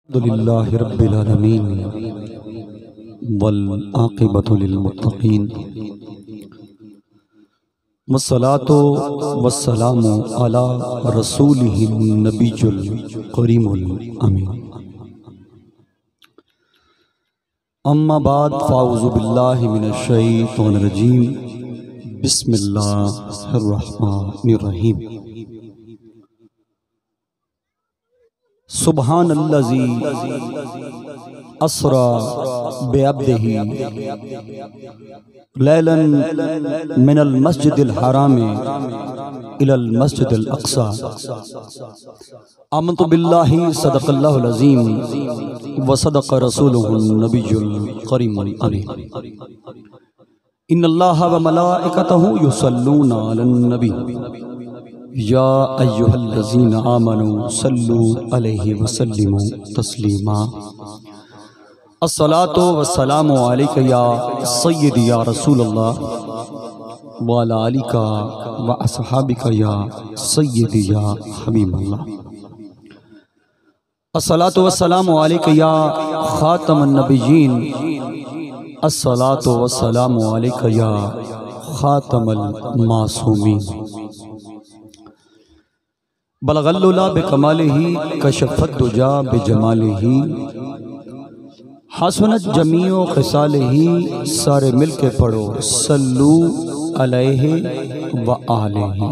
अल्हम्दुलिल्लाहि रब्बिल आलमीन वल आक़िबतु लिल मुत्तक़ीन वस्सलातु वस्सलामु अला रसूलिहिन नबियुल करीमुल अमीन। अम्मा बाद फ़ाऊज़ु बिल्लाहि मिनश शैतानिर रजीम। बिस्मिल्लाहिर रहमानिर रहीम। सुब्हानल्लज़ी अस्रा बिअब्दिही लैलन मिनल मस्जिदिल हरामी इलल मस्जिदिल अक़सा। आमन्तु बिल्लाहि सदक़ल्लाहुल अज़ीम व सदक़ रसूलुहुन नबियुल करीमुल अमीन। इन्नल्लाहा व मलाइकतहु युसल्लूना अलन नबी या अय्युहल्लज़ीना आमनू सल्लू अलैहि वसल्लिमू तस्लीमा। अस्सलातु वस्सलामु अलैका या सय्यदी या रसूलल्लाह व अला आलिका व अस्हाबिका या सय्यदी या हबीबल्लाह। अस्सलातु वस्सलामु अलैका या खातमन नबिय्यीन। अस्सलातु वस्सलामु अलैका या खातमल मासूमीन। बलगल्लुला बिकमालिही कशफत दुजा बिजमालिही हसनत जमीओ खिसालिही। सारे मिल के पढ़ो सल्लू अलैहि व आलिही।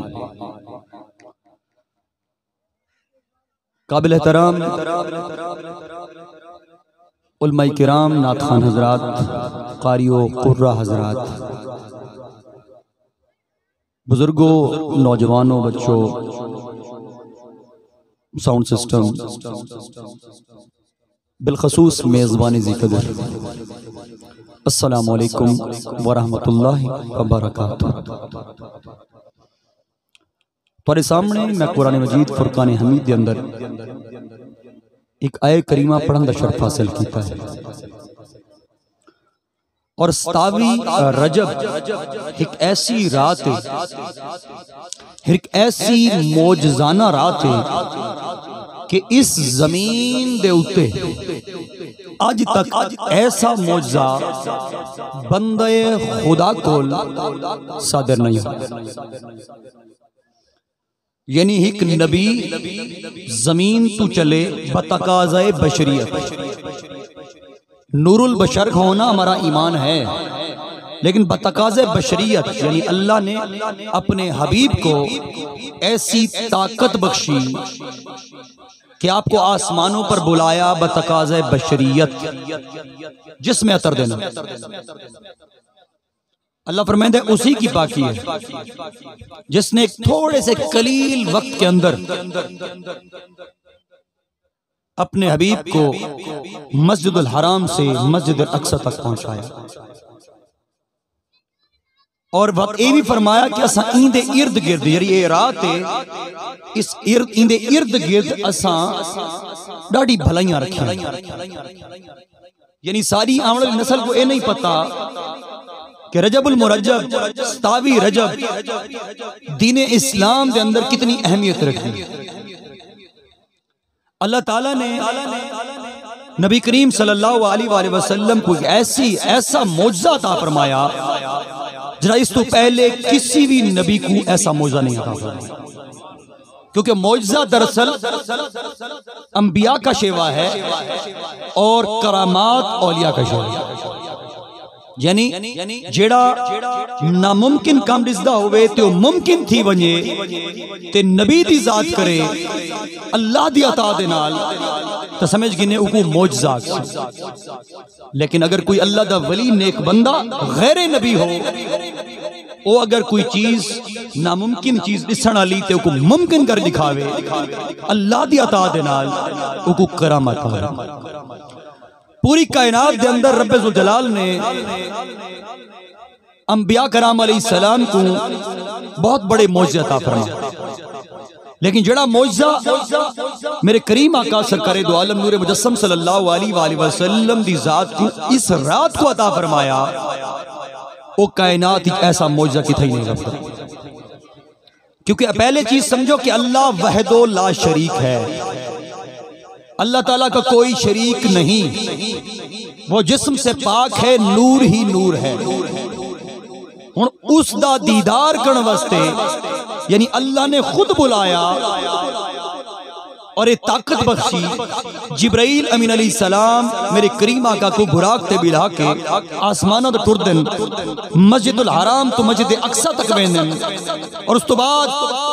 काबिल एहतराम उलमाए किराम, नात खान हजरात, कारियो कुर्रा हजरात, बुजुर्गों, नौजवानों, बच्चों, साउंड सिस्टम, बिलखसूस मेज़बानी ज़िक्र, अस्सलामु अलैकुम वरहमतुल्लाहि वबरकातुहू। तुम्हारे सामने मैं कुरान मजीद फुरकान हमीद के अंदर एक आय करीमा पढ़न का शर्फ हासिल किया है और 27 रजब एक ऐसी रात है, एक ऐसी मौजज़ाना रात है कि इस जमीन दे उत्ते आज तक ऐसा मौजज़ा बंदे खुदा कोल सादर नहीं हुआ। यानी एक नबी जमीन तू चले बतकाज़े बशरियत। नूरुल बशर होना हमारा ईमान है, लेकिन बतकाज़े बशरियत यानी अल्लाह ने अपने हबीब को ऐसी ताकत बख्शी कि आपको आसमानों पर बुलाया बतकाज़े बशरियत, जिसमें अतर देना। अल्लाह फरमाते हैं उसी की पाकी है जिसने एक थोड़े से कलील वक्त के अंदर अपने हबीब को मस्जिदुल हराम से मस्जिदुल अक़सा तक पहुंचाया। और वक्त ये भी फरमाया कि असा इंदे इर्द गिर्द यानी ये रात है, इस इंदे इर्द गिर्द असा डाड़ी भलाइयां रखी। यानी सारी आने वाली नस्ल को ये नहीं पता कि रजबुल मुरज्जब 27 रजब दीन इस्लाम के अंदर कितनी अहमियत रखी। अल्लाह ताला ने नबी करीम सल्लल्लाहु अलैहि वसल्लम को ऐसा मौजज़ा अता फरमाया जरा इस तो पहले किसी भी नबी को ऐसा मौजज़ा नहीं अता फरमाया। क्योंकि मौजज़ा दरअसल अंबिया का शेवा है और करामात औलिया का शेवा है। यानी जेड़ा नामुमकिन काम रिज़दा होवे तो मुमकिन थी वने ते नबी दी जात करे अल्लाह दी अता दे नाल तो समझ गिने उको मौजज़ा। लेकिन अगर कोई अल्लाह दा वली नेक बंदा गैर नबी हो, वो अगर कोई चीज नामुमकिन चीज दिसण वाली ते उको मुमकिन कर दिखावे अल्लाह दी अता दे नाल उको करामत है। पूरी कायनात के अंदर रब्बे ज़ुल जलाल ने अंबिया कराम अलैहिस्सलाम को बहुत बड़े मौजज़े अता फरमाए। लेकिन जड़ा मौजज़ा मेरे करीम आका सरकारे दो आलम नूर मुजस्सम सल्लल्लाहु अलैहि वसल्लम दी जात को इस रात को अता फरमाया, वो कायनात ऐसा मौजज़ा किथे नहीं रखता। क्योंकि पहले चीज समझो कि अल्लाह वहदो ला शरीक है। अल्लाह ताला का कोई शरीक नहीं, वो जिस्म से पाक है, नूर ही नूर है। हुण उस दा दीदार करने वास्ते यानी अल्लाह ने खुद बुलाया और ये ताकत बख्शी। जिब्राइल अमीन अलैहि सलाम मेरे करीम आका को बुराक ते बिला के आसमाना तो टुरदन, मस्जिदुल हराम तो मस्जिद अक्सा तक वेंदन और उस तो बाद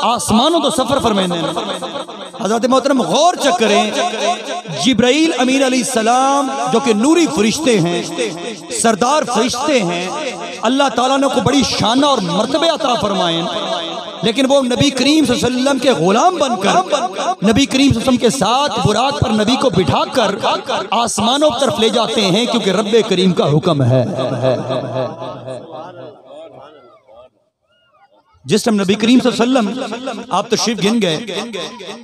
आसमानों तो सफर फरमाइंदन। हज़रत मोहतरम गौर चेक करें, जिब्राइल अमीन अलैहि सलाम जो कि नूरी फरिश्ते हैं, सरदार फरिश्ते हैं, अल्लाह ताला ने को बड़ी शान और मर्तबे अता फरमाए, लेकिन वो नबी करीम सल्लल्लाहु अलैहि वसल्लम के गुलाम बनकर नबी करीम सल्लल्लाहु अलैहि वसल्लम के साथ बुराक पर नबी को बिठाकर आसमानों की तरफ ले जाते हैं, क्योंकि रब्बे करीम का हुक्म है। जिस टाइम नबी करीम सल्लल्लाहु अलैहि वसल्लम आप तशरीफ गिन गए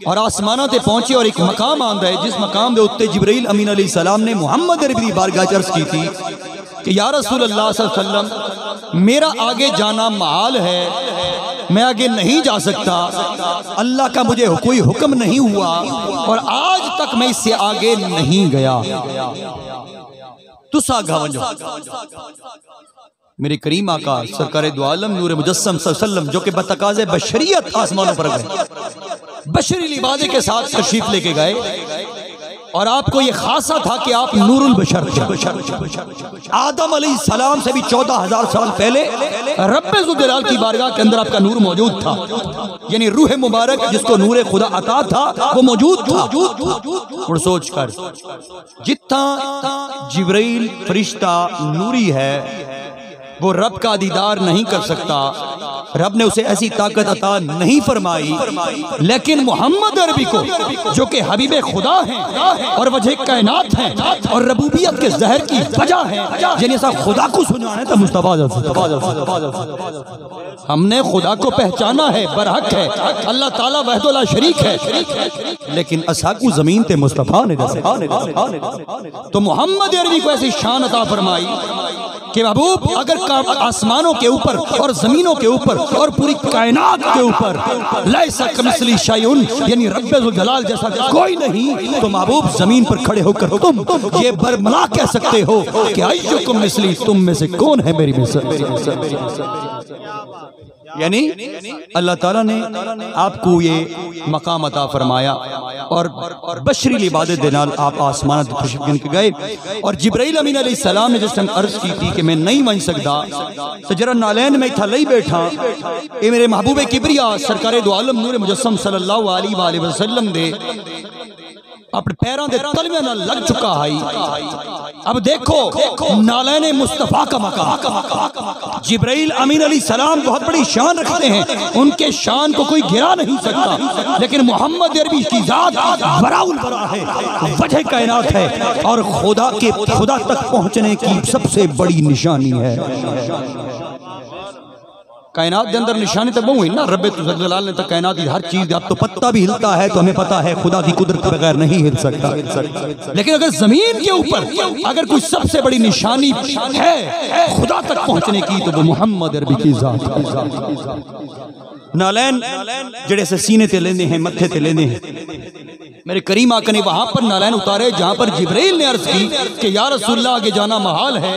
और आसमाना ते पहुंचे और एक मकाम आंदा है, जिस मकाम के उत्ते जिब्राइल अमीन अलैहि सलाम ने मुहम्मद अरबी दी बारगाह च अर्ज की थी कि या रसूल अल्लाह सल्लल्लाहु अलैहि वसल्लम, मेरा आगे जाना महाल है, मैं आगे नहीं जा सकता, अल्लाह का मुझे कोई हुक्म नहीं हुआ और आज तक मैं इससे आगे नहीं गया। तुसा गवंजो मेरे करीम आका सरकार दो आलम नूर मुजस्सम सल्लल्लाहु अलैहि वसल्लम जो कि बतकाज़े बशरियत आसमानों पर गए, बशरी लिबादे के साथ तशरीफ लेके गए और आपको ये खासा था कि आप नूरुल बशर थे। आदम अलैहिस्सलाम से भी 14,000 साल पहले रब्बे ज़ुल जलाल की बारगाह के अंदर आपका नूर मौजूद था, यानी रूह मुबारक जिसको नूर खुदा अता था वो मौजूद था। और सोच कर जितना जिब्राइल फरिश्ता नूरी है वो रब का दीदार नहीं कर सकता, रब ने उसे ऐसी ताकत अता नहीं फरमाई, लेकिन मोहम्मद अरबी को जो कि हबीबे खुदा हैं और वजह कायनात हैं और रबूबियत के जहर की वजह है, यानी ऐसा खुदा को सुनाने तो मुस्तफा हमने खुदा को पहचाना है, बरहक है, अल्लाह ताला वहदुल्ला शरीक है, लेकिन असाकू जमीन ते मुस्तफा ने तो मोहम्मद अरबी को ऐसी शान अता फरमाई कि महबूब अगर आसमानों के ऊपर और जमीनों के ऊपर और पूरी कायनात के ऊपर लैसा कमिस्ली शैउन यानी रब्बे ज़ुल जलाल जैसा कोई नहीं, तो महबूब जमीन पर खड़े होकर तुम ये बरमला कह सकते हो कि अय्युकुम मिस्ली, तुम में से कौन है मेरी मिसाल। यानी अल्लाह ताला ने आपको ये मकाम अता फरमाया और बशरी इबादत दे नाल आप आसमान तशरीफ गिन के गए। और जिब्राइल अमीन अलैहि सलाम ने जिस टाइम अर्ज की थी कि मैं नहीं वन सकता, तो जरा नालैन में इत्था लई बैठा, ये मेरे महबूबे किबरिया सरकारे दो आलम नूर मुजस्सम सल्लल्लाहु अलैहि वसल्लम दे अपने पैरों के तलवे नाल लग चुका है। अब देखो नालैन मुस्तफा का मकाम, जिब्राइल अमीन अलैहि सलाम बहुत बड़ी शान रखते हैं, उनके शान को कोई गिरा नहीं सकता, लेकिन मोहम्मद अरबी की जात बराउल बरा है, वजह कायनात है और खुदा तक पहुंचने की सबसे बड़ी निशानी है। कायनात के अंदर निशानी तो बहु है ना, रब्बे जलाल ने तो कायनात की हर चीज, अब तो पत्ता भी हिलता है तो हमें पता है खुदा की कुदरत के बगैर नहीं हिल सकता, लेकिन अगर जमीन के ऊपर अगर कोई सबसे बड़ी निशानी है खुदा तक पहुंचने की तो वो मोहम्मद अरबी की जात है। नालैन जड़े से सीने ते लेने हैं, मत्थे ते लेने हैं, मेरे करीम आका ने वहां पर नालैन उतारे जहां पर जिब्राइल ने अर्ज की कि या रसूलल्लाह आगे जाना महाल है,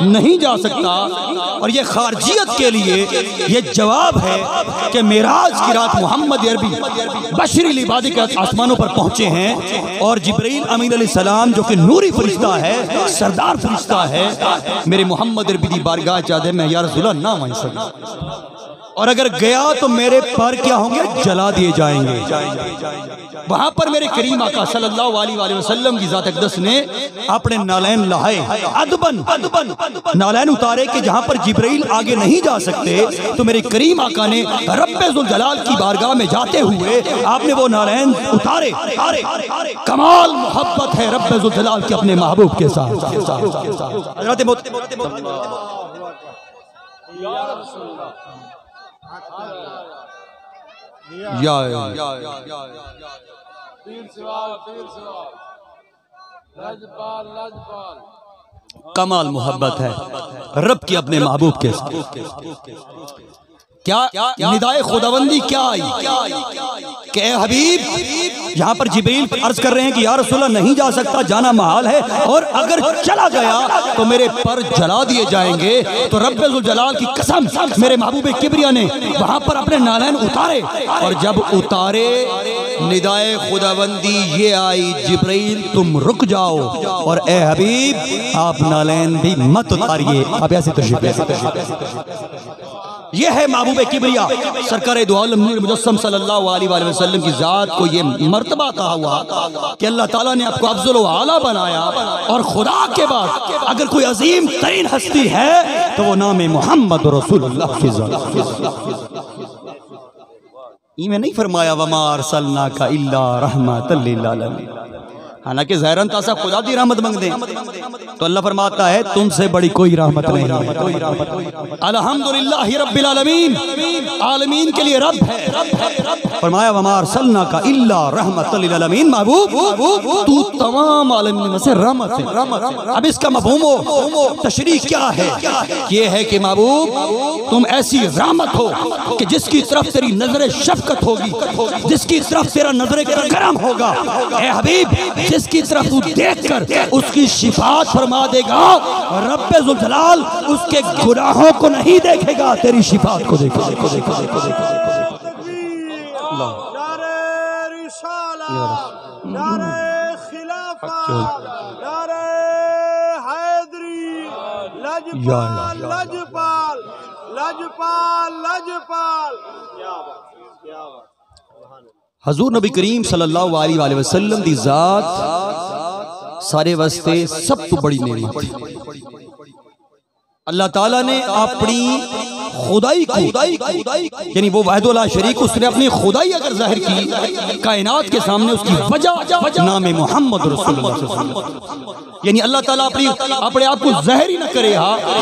नहीं जा सकता। और ये खारजियत के लिए ये जवाब है कि मेराज की रात मोहम्मद अरबी बशरी लिबादी के आसमानों पर पहुंचे हैं और जिब्राइल अमीन अलैहि सलाम जो कि नूरी फरिश्ता है, सरदार फरिश्ता है, मेरे मोहम्मद अरबी की बारगाह चाहते मैं या रसूलल्लाह ना मान सकता, और अगर गया तो मेरे पर क्या होंगे, जला दिए जाएंगे। वहां पर मेरे करीम आका सल्लल्लाहु अलैहि वसल्लम की जात अक़दस ने अपने नालैन लहाए, अदबन नालैन उतारे कि जहां पर जिब्राइल आगे नहीं जा सकते, तो मेरे करीम आका ने रब्बे ज़ुल जलाल की बारगाह में जाते हुए आपने वो नालैन उतारे। कमाल मोहब्बत है रब्बे ज़ुल जलाल के अपने महबूब के साथ। कमाल मोहब्बत है रब की अपने महबूब के साथ। क्या निदाए खुदाबंदी क्या आई कि ए हबीब, यहाँ पर जिब्रील अर्ज कर रहे हैं कि या रसूलल्लाह नहीं जा सकता, जाना महाल है, और अगर चला गया तो मेरे पर जला दिए जाएंगे। तो रब्बुल जलाल की कसम, मेरे महबूब किबरिया ने वहां पर अपने नालैन उतारे, और जब उतारे निदाए खुदाबंदी ये आई, जिब्रील तुम रुक जाओ, और ए हबीब आप नालैन भी मत उतारिए। आप ऐसे तशरीफ, यह है महबूब किबरिया सरकार दो आलम नूर मुजस्सम सल्लल्लाहु अलैहि वसल्लम की जात को ये मर्तबा कहा हुआ कि अल्लाह ताला ने आपको अफजल व आला बनाया, और खुदा के बाद अगर कोई अजीम तरीन हस्ती है तो वो नाम मोहम्मद रसूलुल्लाह की जात। इमें नहीं फरमाया वमा अरसलनाका इल्ला रहमतल लिल आलमीन, हालांकि ज़ाहिरन तासा खुदा दी रहमत मांग दे, तो अल्लाह फरमाता है तुमसे बड़ी कोई रहमत नहीं है। अल्हम्दुलिल्लाह रब्बिल आलमीन, आलमीन के लिए रब है। फरमाया वमा अरसलनाका इल्ला रहमतल लिल आलमीन, महबूब तू तमाम आलमीन में से रहमत है। अब इसका मफ़हूम तशरीह क्या है? ये है कि महबूब तुम ऐसी रहमत हो कि जिसकी तरफ तेरी नजर शफकत होगी, जिसकी तरफ तेरा नजर करम होगा, ए हबीब जिसकी तरफ तू देखकर उसकी शिफात फरमा देगा, रब्बुल जलाल उसके गुनाहों को नहीं देखेगा, तेरी शिफात को देखेगा। हजूर नबी करीम सल्लल्लाहु अलैहि वसल्लम दी जात सारे वास्ते सब तो बड़ी नेमत है। अल्लाह ताला ने अपनी खुदाई को, यानी वो वाहिदुल शरीक, उसने अपनी खुदाई अगर जाहिर की कायनात के सामने, उसकी वजह नाम मोहम्मद रसूलुल्लाह, यानी अल्लाह ताला अपने आप को ज़ाहिर ही न करे।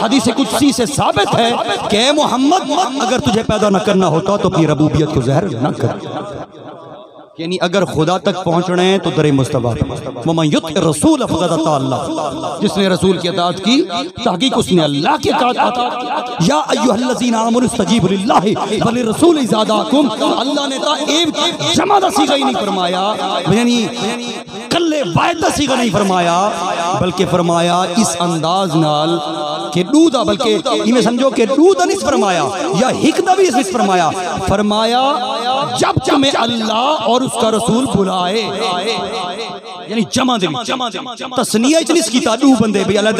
हदीस कुदसी से साबित है कि मोहम्मद अगर तुझे पैदा न करना होता तो अपनी रबूबियत को ज़ाहिर न कर, यानी अगर खुदा तक पहुंचना है तो दरे मुस्तफा, रसूल जिसने रसूल की अताअत की तहकीक उसने अल्लाह की अताअत की। या अय्युहल्लज़ीना आमनु इस्तजीबु लिल्लाहि व लिर्रसूल इज़ा दाअकुम, अल्लाह ने ता एक जमा दा सीगा ही नहीं फरमाया, यानी कल्ले वाहिद दा सीगा नहीं फरमाया, बल्कि फरमाया इस अंदाज नाल कि दूदा, बल्कि इन्हें समझो कि दूदा नहीं फरमाया या हिकदा भी इसमें फरमाया, फरमाया जब तुम्हें अल्लाह और उसका रसूल बुलाए, यानी जमा दे तस्निया इतनी की तादू बंदे भी अलग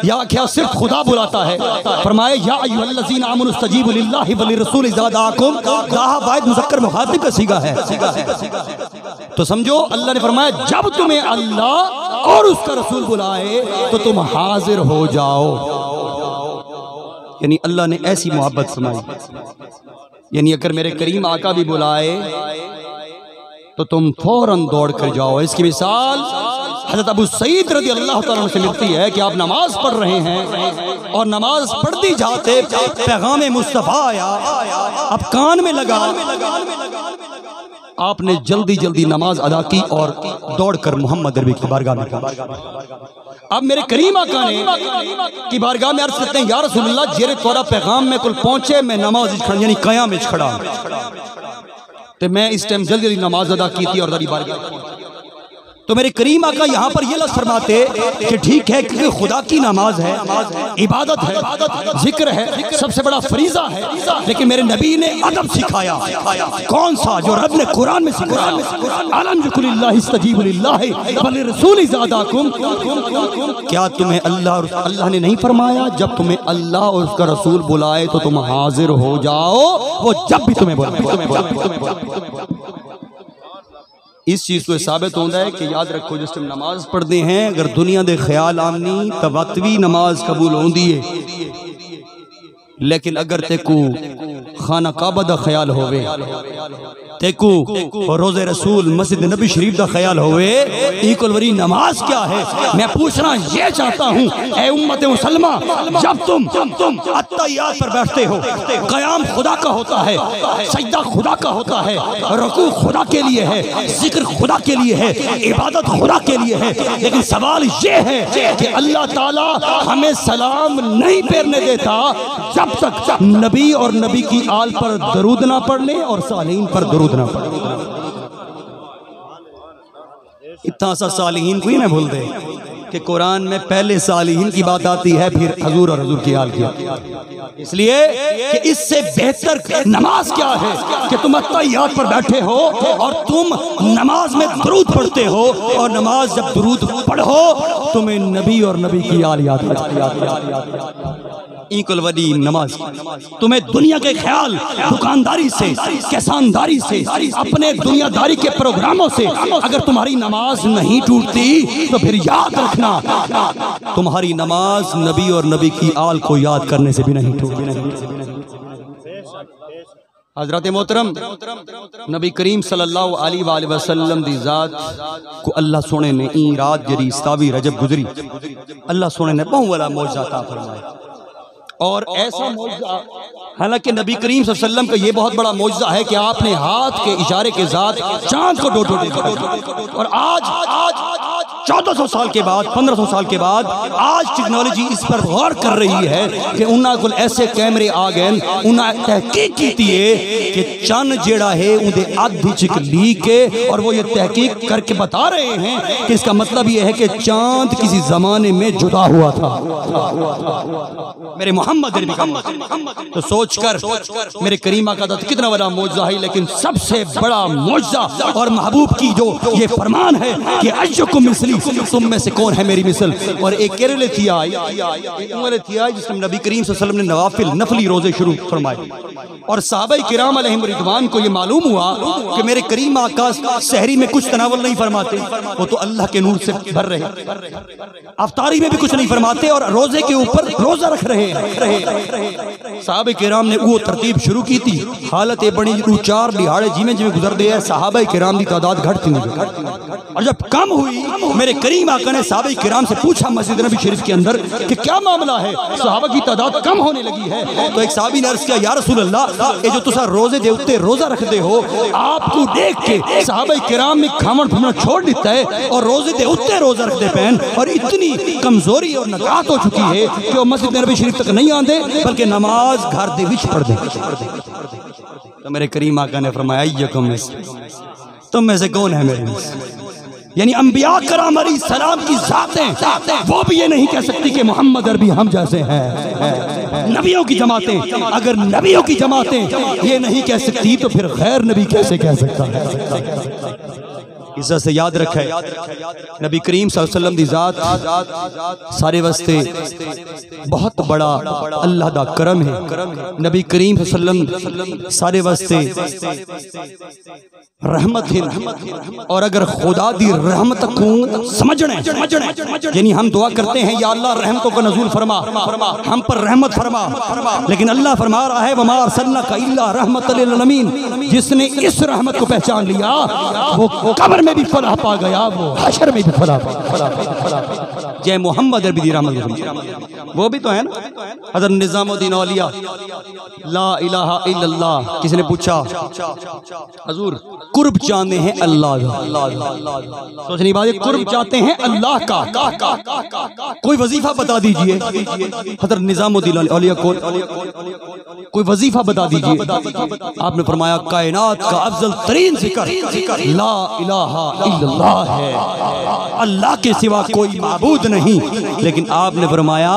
या क्या सिर्फ खुदा बुलाता है। फरमाया या अय्युहल्लज़ीना आमनु इस्तजीबु लिल्लाहि व लिर्रसूल इज़ा दाअकुम, दाहा वाहिद मुज़क्कर मुखातिब का सीगा है। तो समझो अल्लाह ने फरमाया जब तुम्हें अल्लाह और उसका रसूल बुलाए तो तुम हाजिर हो जाओ, यानी अल्लाह ने ऐसी मोहब्बत फरमाई, यानी अगर मेरे करीम आका भी बुलाए तो तुम फौरन दौड़ कर जाओ। इसकी मिसाल हज़रत अबू सईद रज़ी अल्लाह तआला से मिलती है कि आप नमाज पढ़ रहे हैं और नमाज पढ़ती जाते पैगाम मुस्तफ़ा आया, अब कान में लगा, आपने जल्दी जल्दी नमाज अदा की और दौड़कर मोहम्मद अरबी की बारगाह में। अब मेरे करीम आका ने की बारगाह में अर्ज करते हैं या रसूलल्लाह जेरे तोरा पैगाम में कुल पहुंचे, मैं नमाज यानी क़याम में खड़ा, तो मैं इस टाइम जल्दी जल्दी नमाज अदा की थी और दरी बारगाह। तो मेरे करीम आका यहाँ पर ये लफ्ज़ फरमाते कि ठीक है क्योंकि खुदा की नमाज है, इबादत है, जिक्र है, सबसे बड़ा फरीज़ा है, लेकिन मेरे नबी ने अदब सिखाया। कौन सा? जो रब ने कुरान में सिखाया, अलहम्दुलिल्लाह इस्तजीबु लिल्लाहि व लिर्रसूल इज़ा दाअकुम। क्या तुम्हें अल्लाह ने नहीं फरमाया जब तुम्हें अल्लाह और उसका रसूल बुलाए तो तुम हाजिर हो जाओ, वो जब भी तुम्हें बुलाए। इस चीज़ को साबित होता है कि याद रखो जिस टाइम नमाज पढ़ते हैं अगर दुनिया दे ख्याल आमनी तवत्वी नमाज कबूल होती है, लेकिन अगर तेको खाना काबा दा ख्याल होवे देखो रोज़े रसूल मस्जिद नबी शरीफ का ख्याल होवे इकुल वरी नमाज क्या है। मैं पूछना ये चाहता हूँ ऐ उम्मत मुसलमा, जब तुम अत्तहियात पर बैठते हो, क़याम खुदा का होता है, सजदा खुदा का होता है, रुकू खुदा के लिए है, जिक्र खुदा के लिए है, इबादत खुदा के लिए है, लेकिन सवाल ये है कि अल्लाह ताला हमें सलाम नहीं फेरने देता जब तक नबी और नबी की आल पर दरूद ना पढ़ ले और सालीन पर दरूद ना पढ़। इतना सा सालीन कोई ना भूल दे कि कुरान में पहले सालीन की बात आती है, फिर हजूर और हजूर की आल की। इसलिए कि इससे बेहतर नमाज क्या है कि तुम अत्तहियात पर बैठे हो और तुम नमाज में दरूद पढ़ते हो, और नमाज जब दरूद पढ़ो तुम्हें नबी और नबी की आल याद आ जाती। इकुल वली नमाज तुम्हें दुनिया के ख्याल, दुकानदारी से, किसानदारी से, अपने दुनियादारी के प्रोग्रामों से अगर तुम्हारी नमाज नहीं टूटती तो फिर याद रखना तुम्हारी नमाज नबी और नबी की आल को याद करने से भी नहीं टूटती। हज़रत मोहतरम नबी करीम सल्लल्लाहु अलैहि वसल्लम दी ज़ात को अल्लाह सोने ने ई रात जरी सतावी रजब गुजरी, अल्लाह सोने ने बहुत बड़ा मौजज़ा अता फरमाया। और ऐसा मौजज़ा, हालांकि नबी करीम सल्लल्लाहु अलैहि वसल्लम का ये बहुत बड़ा मौजज़ा है कि आपने हाथ के इशारे के साथ चांद को डोटो देखा। और आज 1400 साल के बाद, 1500 साल के बाद आज टेक्नोलॉजी इस पर गौर कर रही है कि उन्होंने को ऐसे कैमरे आ गए, उन्हें तहकीक की है कि चंद जेड़ा है उनके अद्ध चिक लीक है, और वो ये तहकीक करके बता रहे हैं कि इसका मतलब ये है कि चांद किसी जमाने में जुदा हुआ था मेरे मोहम्मद नबी का। तो सोचकर मेरे करीमा का कितना बड़ा मौजज़ा है, लेकिन सबसे बड़ा मौजज़ा और महबूब की जो ये फरमान है कि अय्युकुम मिसली, तुम में से कौन है मेरी मिसल। और एक केरले थी जिसमें नबी करीम सल्लल्लाहु अलैहि वसल्लम ने नवाफिल नफली रोजे शुरू फरमाए, और सहाबाए किराम अलैहिम रिदवान को ये मालूम हुआ कि मेरे करीम आका सहरी में कुछ तनावल नहीं फरमाते, वो तो अल्लाह के नूर से भर रहे, अफ्तारी में भी कुछ नहीं फरमाते और रोजे के ऊपर रोजा रख रहे हैं। सहाबाए किराम ने वो तरतीब शुरू की थी, हालत बड़ी चार दिहाड़े जिमें जिमें गुजर गए सहाबाए किराम की तादाद घटती नहीं, और जब कम हुई मेरे करीम आका ने सहाबाए किराम से पूछा मस्जिद नबी शरीफ के अंदर कि क्या मामला है, सहाबा की तादाद कम होने लगी है। तो एक सहाबी ने अर्ज़ किया, या रसूल अल्लाह, ये जो तुसा रोजे दे उत्ते रोजा रखते हो, आपको देख के सहाबाए किराम ने खामन फुमना छोड़ दिता है और रोजे दे उत्ते रोजा रखते पैन, और इतनी कमजोरी और नकात हो चुकी है कि वो मस्जिद नबी शरीफ तक नहीं आते बल्कि नमाज घर दे विच पढ़ दे। तो मेरे करीम आका ने फरमाया, तुम में से कौन है मेरे, यानी अंबिया कराम अलैहिस्सलाम की ज़ातें वो भी ये नहीं कह सकती कि मोहम्मद अरबी हम जैसे हैं। नबियों की जमातें, अगर नबियों की जमातें ये नहीं कह सकती तो फिर गैर नबी कैसे कह सकता है। इज्जत से याद रखे नबी करीम सल्लल्लाहु अलैहि वसल्लम दी ज़ात सारे वास्ते बहुत बड़ा अल्लाह दा करम है। नबी करीम सल्लल्लाहु अलैहि वसल्लम सारे वास्ते रहमत है, और अगर खुदा दी रहमत को समझने, यानी हम दुआ करते हैं या अल्लाह रहमतों का नज़ूल फरमा, हम पर रहमत फरमा, लेकिन अल्लाह फरमा रहा है वमा अरसलनाका इल्ला रहमतल लिल आलमीन। जिसने इस रहमत को पहचान लिया वो कब्र में भी फलाह पा गया, वो हशर में भी फलाह पा। जय मोहम्मद अरबी दी रहमत, वो भी तो है ना। हज़रत निज़ामुद्दीन औलिया ला इलाहा इल्लल्लाह, किसी ने पूछा हुजूर कुर्ब चाहते हैं अल्लाह का, सोचनी बात है, कुर्ब चाहते हैं अल्लाह का, कोई वजीफा बता दीजिए। हज़रत निज़ामुद्दीन औलिया को कोई वजीफा बता दीजिए। आपने फरमाया कायनात का अफजल तरीन जिक्र ला इलाहा इल्लल्लाह है, अल्लाह के सिवा कोई माबूद नहीं। लेकिन आपने फरमाया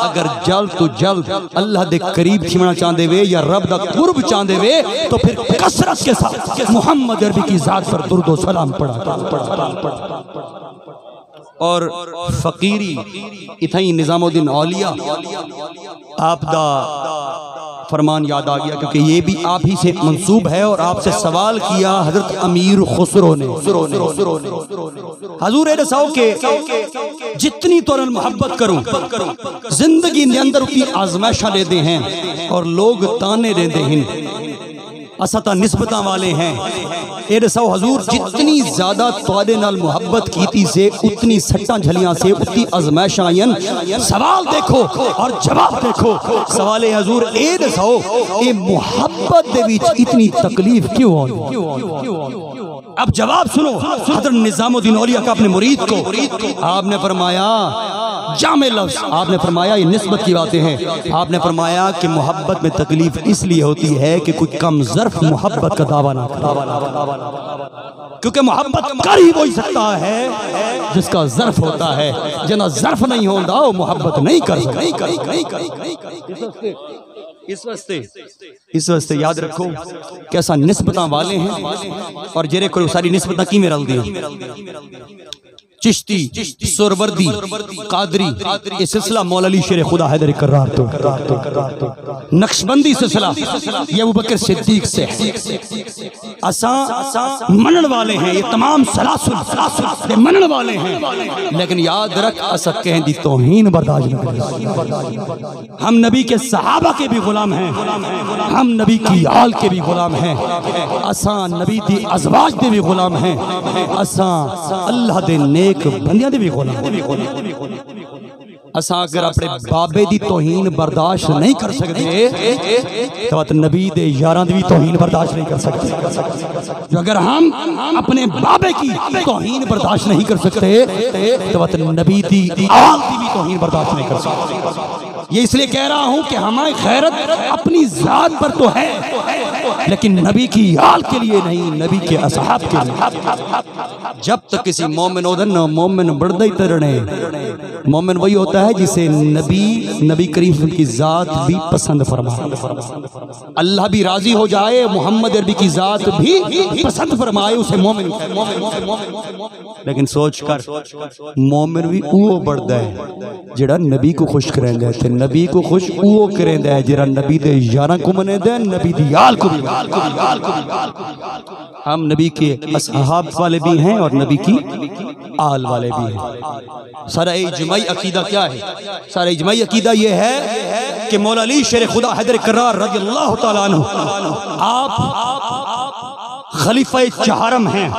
अगर जल्द तो जल्द अल्लाह दे करीब छिमना चाहते वे या रब दा कुर्ब चाहते वे तो फिर कसरत के साथ मोहम्मद अरबी की जात पर दुरूद व सलाम पढ़ा। और फकीरी इथई निज़ामुद्दीन औलिया आप दा फरमान याद आ गया, क्योंकि ये भी आप ही से मंसूब है और आपसे सवाल किया हजरत अमीर खुसरो ने। हजूर रसाओ के जितनी तोरन मोहब्बत करूं जिंदगी के अंदर उतनी आजमाइशा लेते हैं और लोग ताने देते हैं। असा तो निस्बत वाले हैं। ए दसो हजूर जितनी ज्यादा तुहाडे नाल मुहब्बत कीती से उतनी सट्टां झलियां से उतनी अजमाइशां आईन। सवाल देखो और जवाब देखो। सवाल है हजूर ए दसो ए मुहब्बत दे विच इतनी तकलीफ क्यों आई? अब जवाब सुनो। हज़रत निज़ामुद्दीन औलिया का अपने मुरीद को आपने फरमाया जामे लफ्ज़, आपने फरमाया ये निस्बत की बातें हैं। आपने फरमाया कि मोहब्बत में तकलीफ इसलिए होती है कि कोई कम ज़र्फ मोहब्बत का दावा ना करे, क्योंकि मोहब्बत कर ही वही सकता है जिसका ज़र्फ होता है। जना ज़र्फ नहीं होता वो मोहब्बत नहीं कर सकता। इस वास्ते याद रखो कैसा निस्बतां वाले हैं और जेरे कोई सारी निस्बतां की मेरा दी चिश्ती, सुरवर्दी, कादरी, ये सिलसिला मौला अली शेर खुदा हैदर करार तो नक्शबंदी सिलसिला ये अबू बकर सिद्दीक से असा मनन वाले हैं। ये तमाम सलासुल मनन वाले हैं, लेकिन याद रख असा कह दी तौहीन बर्दाश्त न करें। हम नबी के सहाबा के भी गुलाम हैं, हम नबी की आल के भी गुलाम हैं, असा नबी दी अज़वाज दे भी गुलाम हैं, असा अल्लाह दे नेक बंदियां दे भी गुलाम। असा अगर अपने बाबे दी तौहीन बर्दाश्त नहीं कर सकते तो नबी दे यारां दी भी तौहीन बर्दाश्त नहीं कर सकते। जो अगर हम अपने बाबे की तौहीन बर्दाश्त नहीं कर सकते तो नबी दी आल की भी तौहीन बर्दाश्त नहीं कर सकते। ये इसलिए कह रहा हूं कि हमारी खैरत अपनी जात पर तो है, लेकिन नबी की आल के लिए नहीं, नबी के असहाब के लिए। जब तक किसी मोमिन उधर न मोमिन बढ़ता ही तरने, मोमिन वही होता है जिसे नबी करीम की जात भी पसंद फरमाए, अल्लाह भी राजी हो जाए, मोहम्मद अरबी की जात भी पसंद फरमाए, उसे मोमिन। लेकिन सोच कर मोमिन भी वो बढ़ता है जेड़ा नबी को खुश करेंदा है, नबी को खुश वो करेंदा है जेड़ा नबी दे यारां को मनेंदा, नबी दी आल को भी। हम नबी के असहाब वाले भी हैं और नबी की आल वाले भी हैं। सारा इजमाई अकीदा क्या है? सारा इजमाई अकीदा ये है कि मौला अली शेर खुदा हैदर करार रज़ियल्लाहु ताला अन्हु आप खलीफा चहारम हैं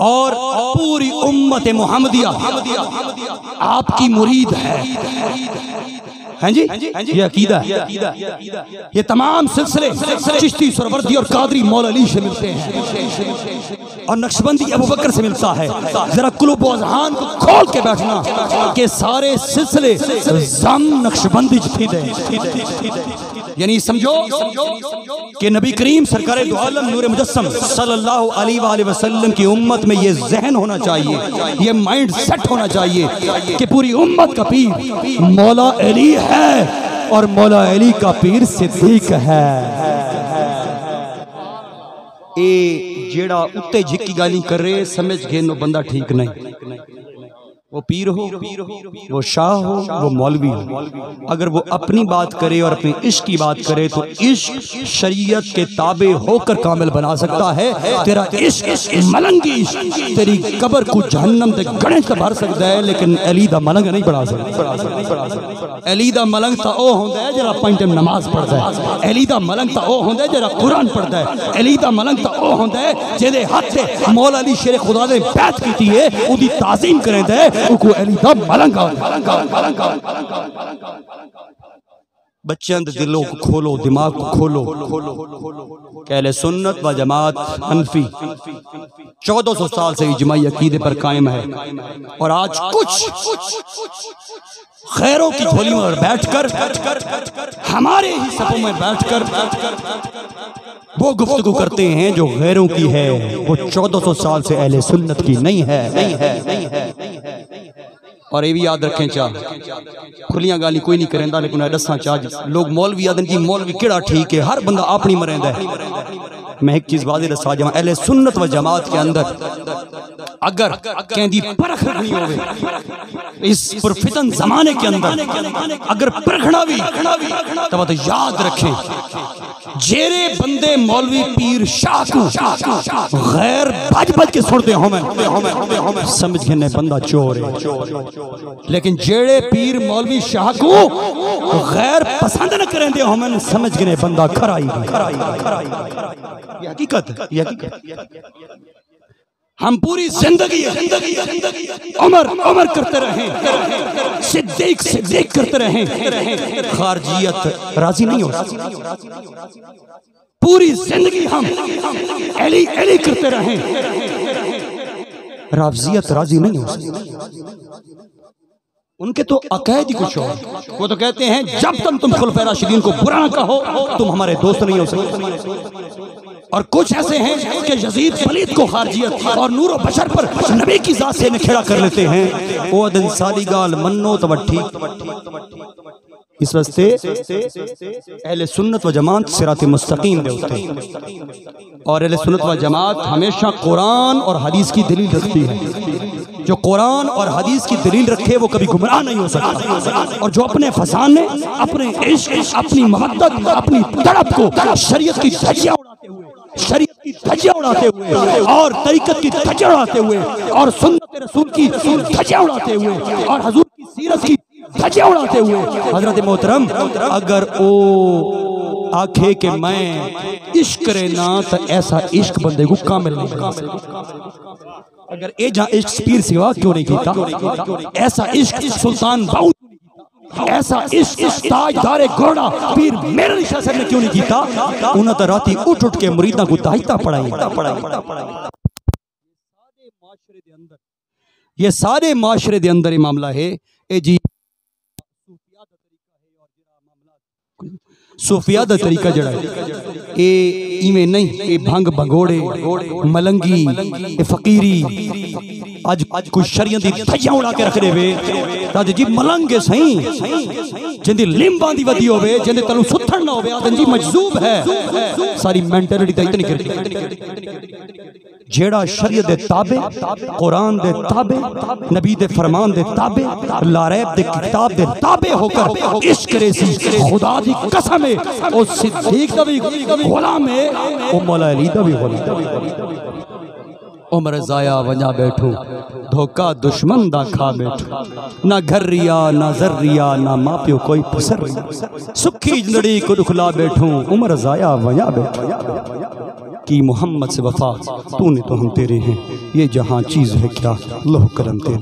और पूरी उम्मत मुहम्मदिया आपकी मुरीद है। हैं जी, ये अकीदा है। ये तमाम सिलसिले चिश्ती, सुरवर्दी और कादरी मौला अली से मिलते हैं और नक्शबंदी अबू बकर से मिलता है। जरा कुलूब व अज़हान को खोल के बैठना कि सारे सिलसिले ज़म नक्शबंदी थी दे, यानी समझो कि नबी करीम सरकार दो आलम नूर मुजस्सम सल्लल्लाहु अलैहि वसल्लम की उम्मत में ये जहन होना चाहिए, ये माइंड सेट होना चाहिए कि पूरी उम्मत का पीर मौला अली है और मौला अली का पीर सिद्दीक है। ए जेड़ा उत्ते झिक्की गाली कर रहे समझ गए नो बंदा ठीक नहीं। वो पीर हो, वो शाह हो, वो मौलवी हो, अगर वो अपनी बात करे और अपने इश्क की बात करे तो इश्क शरीयत के ताबे होकर कामिल बना सकता है। तेरा इश्क मलंगी इश्क तेरी कब्र को जहन्नम से गणे से भर सकता है, लेकिन अली दा मलंग नहीं बढ़ा सकता। अली दा मलंग तो वो होता है जरा 5 टाइम नमाज पढ़ता है, अली दा मलंग तो वो होता है जरा कुरान पढ़ता है, अली दा मलंग तो वो होता है जेदे हाथ से मौला अली शेर खुदा ने बैत की है, उदी ताज़ीम करता है, उको अली दा मलंग। बच्चों के दिलों को खोलो, दिमाग को खोलो। कहले सुन्नत व जमात हनफी 1400 साल से इजमाई अकीदे पर कायम है और आज कुछ खैरों की झोली में बैठकर हमारे ही सफों में बैठकर वो गुफ्तगू करते हैं जो गैरों की है, वो 1400 साल से अहले सुन्नत की नहीं है। और ये भी याद रखें चाह खुलियां गाली कोई नहीं करेंदा, लेकिन दसा चाह लोग मौलवी आदन की मौलवी केड़ा ठीक है, हर बंदा अपनी मरेंदा है। मैं एक चीज वाज़ेह दसा जावां, अहले सुन्नत व जमात के अंदर अगर कहंदी परख रखनी होवे इस पुरफितन जमाने के अंदर, अगर परखना भी तो याद रखें जेरे बंदे मौलवी पीर शाह को गैर बज बज के सुनते हो मैं समझ के नहीं बंदा चोर है। लेकिन जेड़े पीर मौलवी शाह को गैर पसंद न करेंदे हो मैं समझ के नहीं बंदा खराई। हकीकत हम पूरी जिंदगी उमर करते रहे, सिद्दीक करते रहे, खारजियत राजी नहीं हो। पूरी जिंदगी हम एली करते रहे, राफजियत राजी नहीं हो। उनके तो अकायद ही कुछ और। वो तो कहते हैं जब तक तुम खुलफाए राशिदीन को बुरा ना कहो तुम हमारे दोस्त नहीं हो सकते। और कुछ ऐसे हैं कि यजीद वलीद को खारजियत और नूर बशर पर नबी की जात से निखेड़ा कर लेते हैं। ओ दिन साली गाल मन्नो तो ठीक। इस वास्ते अहले सुन्नत व जमात सिरात मुस्तकीम दे उठते और अहले सुन्नत व जमात हमेशा कुरान और हदीस की दलील रखती है। जो कुरान और हदीस की दलील रखे वो कभी गुमराह नहीं हो सकता। और जो अपने फसाने, अपने इश्क, अपनी मोहब्बत, अपनी तड़प को शरीयत की धज्जियां उड़ाते हुए और तरीकत की धज्जियां उड़ाते हुए और सुन्नत रसूल की धज्जियां उड़ाते हुए और हुजूर की सीरत की धज्जियां उड़ाते हुए हजरत मोहतरम अगर ओ आखे कि मैं इश्क करे ना तो ऐसा इश्क बंदे को कामिल नहीं बना सकता। अगर ए जा इश्क पीर सिवा क्यों नहीं कीता, ऐसा इश्क सुल्तान बाउद, ऐसा इश्क ताजदारे घोड़ा पीर मेरे निशा से ने क्यों नहीं कीता। उन्हें तो राती उठ के मुरीदा को दाहिता पढ़ाई। ये सारे माशरे दे अंदर मामला है। ए जी सूफिया दा तरीका जड़ा ए इवें नहीं, ए भंग भगोड़े मलंगी ए फकीरी आज कुछ शरीयत दी धज्जियां उड़ा के रख दे वे तां जी मलंग सही जिंदी लिंबां दी वदी होवे, जिंदे तलू सुथण ना होवे आदन जी मजजूब है। सारी मेंटालिटी दा इतनी कर जेड़ा शरीयत दे ताबे, कुरान दे ताबे, नबी दे फरमान दे ताबे, लारैब दे किताब दे ताबे होकर इश्क करे सी खुदा दी कसम है ओ सिद्दीक दा भी गुलाम है, ओ मौला अली दा भी गुलाम। उम्र जाया वजा बैठू धोखा दुश्मन दा खा बैठू, ना घर रिया ना जर रिया ना मां प्यो कोई पसर रिया, सुखी जिंदड़ी को दुखला बैठू उम्र जाया वजा बैठू। कि मोहम्मद से वफा तूने तो हम तेरे हैं, ये जहां चीज है क्या लोह करम तेरे।